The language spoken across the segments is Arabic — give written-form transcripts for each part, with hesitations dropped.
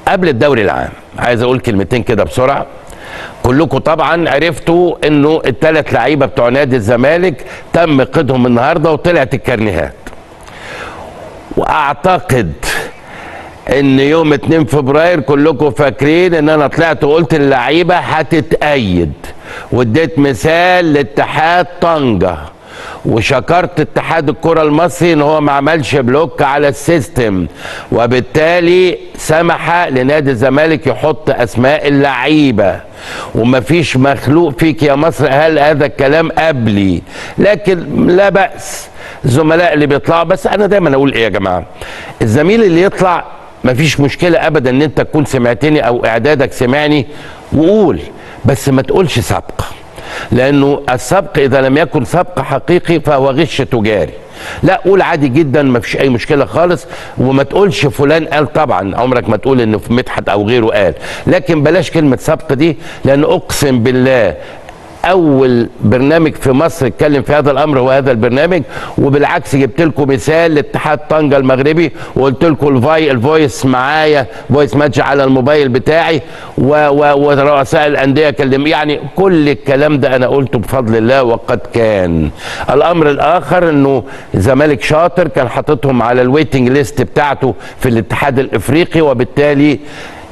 قبل الدوري العام عايز اقول كلمتين كده بسرعه. كلكم طبعا عرفتوا انه الثلاث لعيبه بتوع نادي الزمالك تم قيدهم النهارده وطلعت الكرنيهات. واعتقد ان يوم 2 فبراير كلكم فاكرين ان انا طلعت وقلت اللعيبه هتتأيد، واديت مثال لاتحاد طنجة، وشكرت اتحاد الكرة المصري ان هو ما عملش بلوك على السيستم، وبالتالي سمح لنادي الزمالك يحط اسماء اللعيبه، ومفيش مخلوق فيك يا مصر قال هذا الكلام قبلي. لكن لا بأس الزملاء اللي بيطلعوا، بس انا دايما اقول ايه يا جماعه، الزميل اللي يطلع مفيش مشكله ابدا ان انت تكون سمعتني او اعدادك سمعني وقول، بس ما تقولش سبق، لانه السبق اذا لم يكن سبق حقيقي فهو غش تجاري. لا، قول عادي جدا ما فيش اي مشكله خالص، وما تقولش فلان قال، طبعا عمرك ما تقول انه في مدحت او غيره قال، لكن بلاش كلمه سبق دي، لان اقسم بالله اول برنامج في مصر اتكلم في هذا الامر هو هذا البرنامج. وبالعكس جبت لكم مثال لاتحاد طنجة المغربي، وقلت لكم الفويس معايا، فويس ماتش على الموبايل بتاعي، ورؤساء الانديه كلم، يعني كل الكلام ده انا قلته بفضل الله وقد كان. الامر الاخر انه الزمالك شاطر كان حاططهم على الويتنج ليست بتاعته في الاتحاد الافريقي، وبالتالي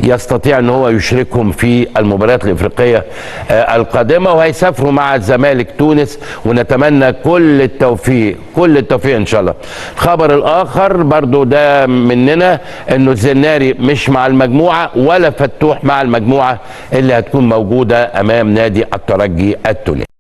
يستطيع ان هو يشركهم في المباريات الافريقيه القادمه، وهيسافروا مع الزمالك تونس، ونتمنى كل التوفيق كل التوفيق ان شاء الله. الخبر الاخر برضو ده مننا انه الزناري مش مع المجموعه ولا فتوح مع المجموعه اللي هتكون موجوده امام نادي الترجي التونسي.